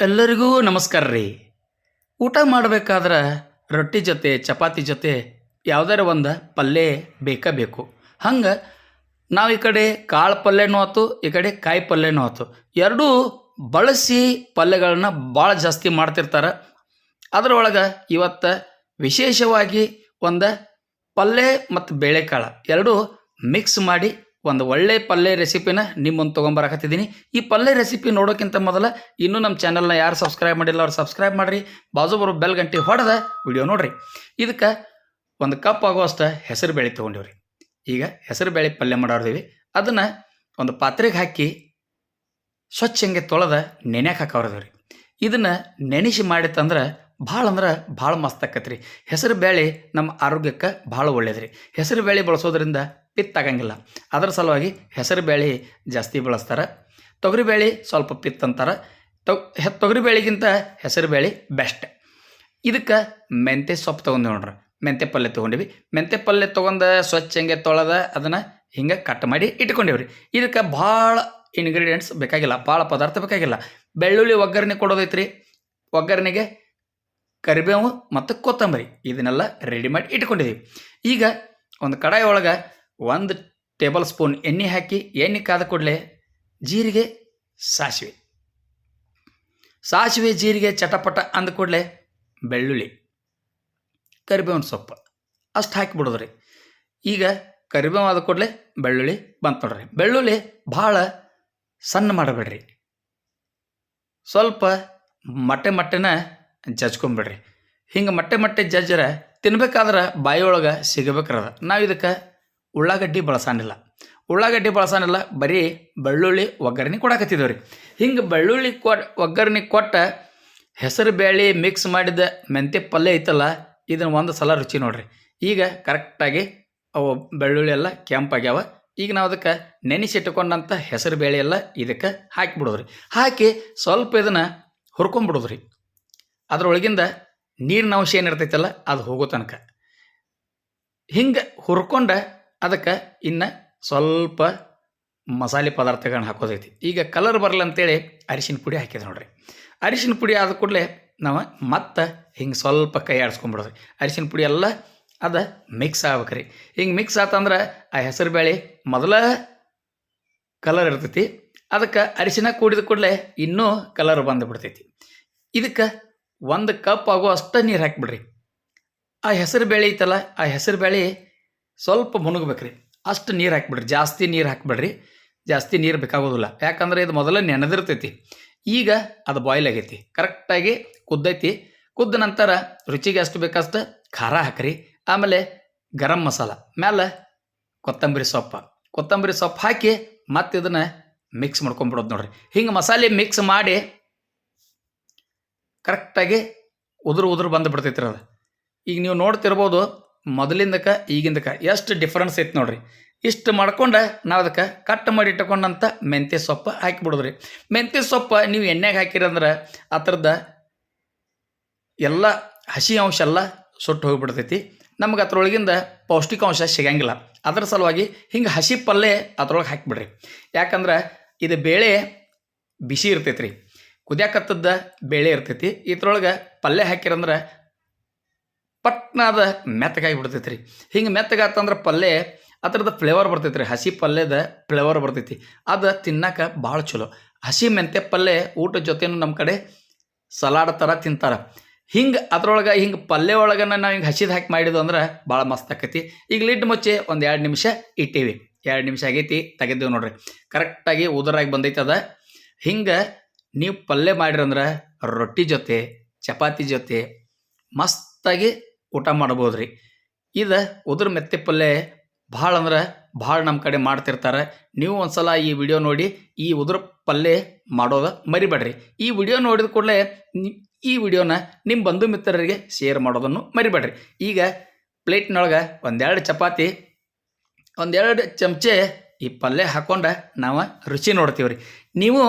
ಎಲ್ಲರಿಗೂ ನಮಸ್ಕಾರ ರೀ. ಊಟ ಮಾಡಬೇಕಾದ್ರೆ ರೊಟ್ಟಿ ಜೊತೆ ಚಪಾತಿ ಜೊತೆ ಯಾವ್ದಾರ ಒಂದು ಪಲ್ಯ ಬೇಕೇ ಬೇಕು. ಹಂಗೆ ನಾವು ಈ ಕಡೆ ಕಾಳು ಪಲ್ಯನೂ ಆಯ್ತು, ಈ ಕಡೆ ಕಾಯಿ ಪಲ್ಯನೂ ಆಯ್ತು, ಎರಡೂ ಬಳಸಿ ಪಲ್ಯಗಳನ್ನ ಭಾಳ ಜಾಸ್ತಿ ಮಾಡ್ತಿರ್ತಾರೆ. ಅದರೊಳಗೆ ಇವತ್ತು ವಿಶೇಷವಾಗಿ ಒಂದು ಪಲ್ಯ ಮತ್ತು ಬೇಳೆಕಾಳು ಎರಡೂ ಮಿಕ್ಸ್ ಮಾಡಿ ಒಂದು ಒಳ್ಳೆ ಪಲ್ಯ ರೆಸಿಪಿನ ನಿಮ್ಮ ಮುಂದೆ ತೊಗೊಂಬರಕತ್ತಿದ್ದೀನಿ. ಈ ಪಲ್ಯ ರೆಸಿಪಿ ನೋಡೋಕ್ಕಿಂತ ಮೊದಲು ಇನ್ನೂ ನಮ್ಮ ಚಾನಲ್ನ ಯಾರು ಸಬ್ಸ್ಕ್ರೈಬ್ ಮಾಡಿಲ್ಲ ಅವ್ರು ಸಬ್ಸ್ಕ್ರೈಬ್ ಮಾಡಿರಿ, ಬಾಜು ಬರೋ ಬೆಲ್ ಗಂಟೆ ಹೊಡೆದ ವಿಡಿಯೋ ನೋಡಿರಿ. ಇದಕ್ಕೆ ಒಂದು ಕಪ್ ಆಗುವಷ್ಟು ಹೆಸರು ಬೇಳೆ ತೊಗೊಂಡಿವ್ರಿ. ಈಗ ಹೆಸರು ಬೇಳೆ ಪಲ್ಯ ಮಾಡೋರ್ದೀವಿ. ಅದನ್ನು ಒಂದು ಪಾತ್ರೆಗೆ ಹಾಕಿ ಸ್ವಚ್ಛ ಹಂಗೆ ತೊಳೆದ ನೆನೆಯಕ್ಕೆ ಹಾಕೋರ್ದೀವಿ. ಇದನ್ನು ನೆನೆಸಿ ಮಾಡಿತ್ತಂದ್ರೆ ಭಾಳ ಮಸ್ತ್ ಆಕತ್ರಿ. ಹೆಸರು ಬೇಳೆ ನಮ್ಮ ಆರೋಗ್ಯಕ್ಕೆ ಭಾಳ ಒಳ್ಳೇದ್ರಿ. ಹೆಸರು ಬೇಳೆ ಬಳಸೋದ್ರಿಂದ ಪಿತ್ತ ಆಗಂಗಿಲ್ಲ. ಅದರ ಸಲುವಾಗಿ ಹೆಸರು ಬೇಳೆ ಜಾಸ್ತಿ ಬಳಸ್ತಾರೆ. ತೊಗರಿಬೇಳೆ ಸ್ವಲ್ಪ ಪಿತ್ತ ಅಂತಾರೆ. ತೊಗರಿಬೇಳೆಗಿಂತ ಹೆಸರು ಬೇಳೆ ಬೆಸ್ಟ್. ಇದಕ್ಕೆ ಮೆಂತ್ಯ ಸೊಪ್ಪು ತೊಗೊಂಡು ನೋಡ್ರಿ, ಮೆಂತ್ಯ ಪಲ್ಯ ತೊಗೊಂಡಿವಿ. ಮೆಂತ್ಯ ಪಲ್ಯ ತೊಗೊಂಡು ಸ್ವಚ್ಛ ಹಂಗೆ ತೊಳೆದ ಅದನ್ನು ಹಿಂಗೆ ಕಟ್ ಮಾಡಿ ಇಟ್ಕೊಂಡಿವ್ರಿ. ಇದಕ್ಕೆ ಭಾಳ ಇಂಗ್ರೀಡಿಯೆಂಟ್ಸ್ ಬೇಕಾಗಿಲ್ಲ, ಭಾಳ ಪದಾರ್ಥ ಬೇಕಾಗಿಲ್ಲ. ಬೆಳ್ಳುಳ್ಳಿ ಒಗ್ಗರಣೆ ಕೊಡೋದೈತ್ರಿ. ಒಗ್ಗರಣೆಗೆ ಕರಿಬೇವು ಮತ್ತು ಕೊತ್ತಂಬರಿ ಇದನ್ನೆಲ್ಲ ರೆಡಿ ಮಾಡಿ ಇಟ್ಕೊಂಡಿದ್ದೀವಿ. ಈಗ ಒಂದು ಕಡಾಯಿ ಒಳಗೆ 1 ಟೇಬಲ್ ಸ್ಪೂನ್ ಎಣ್ಣೆ ಹಾಕಿ, ಎಣ್ಣೆ ಕಾದ ಕೂಡಲೇ ಜೀರಿಗೆ, ಸಾಸಿವೆ ಜೀರಿಗೆ ಚಟಪಟ ಅಂದ ಕೂಡಲೇ ಬೆಳ್ಳುಳ್ಳಿ, ಕರಿಬೇವಿನ ಸೊಪ್ಪು ಅಷ್ಟು ಹಾಕಿಬಿಡೋದ್ರಿ. ಈಗ ಕರಿಬೇವು ಆದ ಕೂಡಲೇ ಬೆಳ್ಳುಳ್ಳಿ ಬಂತು ನೋಡ್ರಿ. ಬೆಳ್ಳುಳ್ಳಿ ಭಾಳ ಸಣ್ಣ ಮಾಡಬೇಡ್ರಿ, ಸ್ವಲ್ಪ ಮೊಟ್ಟೆನ ಜಜ್ಕೊಂಬಿಡ್ರಿ. ಹಿಂಗೆ ಮೊಟ್ಟೆ ಜಜ್ಜರ ತಿನ್ಬೇಕಾದ್ರೆ ಬಾಯಿಯೊಳಗೆ ಸಿಗಬೇಕ್ರದ. ನಾವು ಇದಕ್ಕೆ ಉಳ್ಳಾಗಡ್ಡಿ ಬಳಸಾನಿಲ್ಲ, ಬರೀ ಬೆಳ್ಳುಳ್ಳಿ ಒಗ್ಗರಣೆ ಕೊಡಕತ್ತಿದ್ದೇವೆ ರೀ. ಹಿಂಗೆ ಬೆಳ್ಳುಳ್ಳಿ ಒಗ್ಗರಣೆ ಕೊಟ್ಟ ಹೆಸರು ಬೇಳೆ ಮಿಕ್ಸ್ ಮಾಡಿದ ಮೆಂತ್ಯ ಪಲ್ಯ ಐತಲ್ಲ, ಇದನ್ನು ಒಂದು ಸಲ ರುಚಿ ನೋಡ್ರಿ. ಈಗ ಕರೆಕ್ಟಾಗಿ ಅವು ಬೆಳ್ಳುಳ್ಳಿ ಎಲ್ಲ ಕೆಂಪಾಗ್ಯಾವ. ಈಗ ನಾವು ಅದಕ್ಕೆ ನೆನೆಸಿಟ್ಟುಕೊಂಡಂಥ ಹೆಸರು ಬೇಳೆ ಎಲ್ಲ ಇದಕ್ಕೆ ಹಾಕಿಬಿಡೋದ್ರಿ. ಹಾಕಿ ಸ್ವಲ್ಪ ಇದನ್ನು ಹುರ್ಕೊಂಬಿಡೋದ್ರಿ. ಅದರೊಳಗಿಂದ ನೀರಿನ ಅಂಶ ಏನಿರ್ತೈತಲ್ಲ ಅದು ಹೋಗೋ ತನಕ ಹಿಂಗೆ ಹುರ್ಕೊಂಡ ಅದಕ್ಕೆ ಇನ್ನು ಸ್ವಲ್ಪ ಮಸಾಲೆ ಪದಾರ್ಥಗಳನ್ನ ಹಾಕೋದೈತಿ. ಈಗ ಕಲರ್ ಬರಲ್ಲಂತೇಳಿ ಅರಿಶಿನ ಪುಡಿ ಹಾಕಿದೆ ನೋಡ್ರಿ. ಅರಿಶಿನ ಪುಡಿ ಆದ ಕೂಡಲೇ ನಾವು ಮತ್ತೆ ಹಿಂಗೆ ಸ್ವಲ್ಪ ಕೈ ಆಡಿಸ್ಕೊಂಬಿಡೋದ್ರಿ. ಅರಿಶಿನ ಪುಡಿ ಎಲ್ಲ ಅದು ಮಿಕ್ಸ್ ಆಗ್ಬೇಕ್ರಿ. ಹಿಂಗೆ ಮಿಕ್ಸ್ ಆತಂದ್ರೆ ಆ ಹೆಸರು ಬೇಳೆ ಮೊದಲ ಕಲರ್ ಇರ್ತೈತಿ, ಅದಕ್ಕೆ ಅರಿಶಿನ ಕೂಡಿದ ಕೂಡಲೇ ಇನ್ನೂ ಕಲರ್ ಬಂದುಬಿಡ್ತೈತಿ. ಇದಕ್ಕೆ 1 ಕಪ್ ಆಗೋ ಅಷ್ಟು ನೀರು ಹಾಕಿಬಿಡ್ರಿ. ಆ ಹೆಸರು ಬೇಳೆ ಐತಲ್ಲ, ಆ ಹೆಸರು ಬೇಳೆ ಸ್ವಲ್ಪ ಮುನುಗ್ಬೇಕ್ರಿ, ಅಷ್ಟು ನೀರು ಹಾಕಿಬಿಡ್ರಿ. ಜಾಸ್ತಿ ನೀರು ಹಾಕಿಬಿಡ್ರಿ, ಜಾಸ್ತಿ ನೀರು ಬೇಕಾಗೋದಿಲ್ಲ. ಯಾಕಂದರೆ ಇದು ಮೊದಲ ನೆನೆದಿರ್ತೈತಿ. ಈಗ ಅದು ಬಾಯ್ಲ್ ಆಗೈತಿ, ಕರೆಕ್ಟಾಗಿ ಕುದ್ದೈತಿ. ಕುದ್ದ ನಂತರ ರುಚಿಗೆ ಅಷ್ಟು ಬೇಕಷ್ಟು ಖಾರ ಹಾಕ್ರಿ. ಆಮೇಲೆ ಗರಂ ಮಸಾಲ ಮೇಲೆ ಕೊತ್ತಂಬರಿ ಸೊಪ್ಪು ಹಾಕಿ ಮತ್ತೆ ಇದನ್ನು ಮಿಕ್ಸ್ ಮಾಡ್ಕೊಂಬಿಡೋದು ನೋಡ್ರಿ. ಹಿಂಗೆ ಮಸಾಲೆ ಮಿಕ್ಸ್ ಮಾಡಿ ಕರೆಕ್ಟಾಗಿ ಉದುರು ಬಂದು ಬಿಡ್ತೈತ್ರಿ ಅದು. ಈಗ ನೀವು ನೋಡ್ತಿರ್ಬೋದು ಮೊದಲಿಂದಕ್ಕೆ ಈಗಿಂದಕ್ಕೆ ಎಷ್ಟು ಡಿಫ್ರೆನ್ಸ್ ಐತೆ ನೋಡ್ರಿ. ಇಷ್ಟು ಮಾಡ್ಕೊಂಡು ನಾವು ಅದಕ್ಕೆ ಕಟ್ ಮಾಡಿ ಇಟ್ಕೊಂಡಂಥ ಮೆಂತ್ಯ ಸೊಪ್ಪು ಹಾಕಿಬಿಡೋದ್ರಿ. ಮೆಂತ್ಯ ಸೊಪ್ಪು ನೀವು ಎಣ್ಣೆಗೆ ಹಾಕಿರಂದ್ರೆ ಆ ಥರದ ಎಲ್ಲ ಹಸಿ ಅಂಶ ಎಲ್ಲ ಸುಟ್ಟು ಹೋಗಿಬಿಡ್ತೈತಿ. ನಮ್ಗೆ ಅದ್ರೊಳಗಿಂದ ಪೌಷ್ಟಿಕಾಂಶ ಸಿಗಂಗಿಲ್ಲ. ಅದರ ಸಲುವಾಗಿ ಹಿಂಗೆ ಹಸಿ ಪಲ್ಯ ಅದ್ರೊಳಗೆ ಹಾಕಿಬಿಡ್ರಿ. ಯಾಕಂದ್ರೆ ಇದು ಬೇಳೆ ಬಿಸಿ ಇರ್ತೈತಿ ರೀ, ಕುದಿಯಾಕತ್ತದ ಬೇಳೆ ಇರ್ತೈತಿ. ಇದ್ರೊಳಗೆ ಪಲ್ಯ ಹಾಕಿರಂದ್ರೆ ಪಟ್ನಾದ ಮೆತ್ತಗಾಗಿ ಬಿಡ್ತೈತಿ ರೀ. ಹಿಂಗೆ ಮೆತ್ತಗಾತಂದ್ರೆ ಪಲ್ಯ ಅದ್ರದ್ದು ಫ್ಲೇವರ್ ಬರ್ತೈತಿ ರೀ, ಹಸಿ ಪಲ್ಯದ ಫ್ಲೇವರ್ ಬರ್ತೈತಿ. ಅದು ತಿನ್ನಕ್ಕೆ ಭಾಳ ಚಲೋ. ಹಸಿ ಮೆಂತ್ಯ ಪಲ್ಯ ಊಟದ ಜೊತೆನೂ ನಮ್ಮ ಕಡೆ ಸಲಾಡ್ ಥರ ತಿಂತಾರೆ. ಹಿಂಗೆ ಅದ್ರೊಳಗೆ ಹಿಂಗೆ ಪಲ್ಯ ಒಳಗನ ನಾವು ಹಿಂಗೆ ಹಸಿದು ಹಾಕಿ ಮಾಡಿದ್ವು ಅಂದ್ರೆ ಭಾಳ ಮಸ್ತ್ ಆಕೈತಿ. ಈಗ ಲಿಡ್ ಮುಚ್ಚಿ ಒಂದು 2 ನಿಮಿಷ ಇಟ್ಟೀವಿ. 2 ನಿಮಿಷ ಆಗೈತಿ, ತೆಗೆದೇವು ನೋಡ್ರಿ. ಕರೆಕ್ಟಾಗಿ ಉದುರಾಗಿ ಬಂದೈತೆ ಅದ. ಹಿಂಗೆ ನೀವು ಪಲ್ಯ ಮಾಡಿರಂದ್ರೆ ರೊಟ್ಟಿ ಜೊತೆ ಚಪಾತಿ ಜೊತೆ ಮಸ್ತಾಗಿ ಊಟ ಮಾಡ್ಬೋದು ರೀ. ಇದು ಉದುರು ಮೆತ್ತೆ ಪಲ್ಯ ಭಾಳ ನಮ್ಮ ಕಡೆ ಮಾಡ್ತಿರ್ತಾರೆ. ನೀವು ಒಂದು ಸಲ ಈ ವಿಡಿಯೋ ನೋಡಿ ಈ ಉದುರು ಪಲ್ಯ ಮಾಡೋದು ಮರಿಬೇಡ್ರಿ. ಈ ವಿಡಿಯೋ ನೋಡಿದ ಕೂಡಲೇ ಈ ವಿಡಿಯೋನ ನಿಮ್ಮ ಬಂಧು ಮಿತ್ರರಿಗೆ ಶೇರ್ ಮಾಡೋದನ್ನು ಮರಿಬೇಡ್ರಿ. ಈಗ ಪ್ಲೇಟ್ನೊಳಗೆ 1-2 ಚಪಾತಿ, 1-2 ಚಮಚೆ ಈ ಪಲ್ಯ ಹಾಕ್ಕೊಂಡು ನಾವು ರುಚಿ ನೋಡ್ತೀವಿ ರೀ. ನೀವು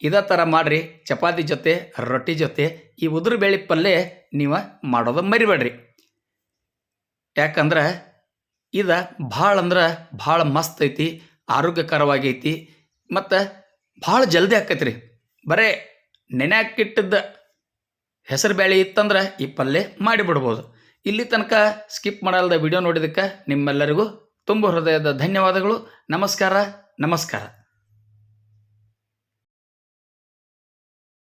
ಇದೇ ಥರ ಮಾಡಿರಿ. ಚಪಾತಿ ಜೊತೆ ರೊಟ್ಟಿ ಜೊತೆ ಈ ಉದುರು ಬೇಳೆ ಪಲ್ಯ ನೀವು ಮಾಡೋದು ಮರಿಬೇಡ್ರಿ. ಯಾಕಂದ್ರೆ ಇದು ಭಾಳ ಮಸ್ತ್ ಐತಿ, ಆರೋಗ್ಯಕರವಾಗೈತಿ ಮತ್ತು ಭಾಳ ಜಲ್ದಿ ಆಕೈತಿ ರೀ. ಬರೇ ನೆನೆಯಾಕಿಟ್ಟಿದ್ದ ಹೆಸರು ಬೇಳೆ ಇತ್ತಂದ್ರೆ ಈ ಪಲ್ಯ ಮಾಡಿಬಿಡ್ಬೋದು. ಇಲ್ಲಿ ತನಕ ಸ್ಕಿಪ್ ಮಾಡಲ್ದ ವಿಡಿಯೋ ನೋಡಿದ್ದಕ್ಕೆ ನಿಮ್ಮೆಲ್ಲರಿಗೂ ತುಂಬ ಹೃದಯದ ಧನ್ಯವಾದಗಳು. ನಮಸ್ಕಾರ.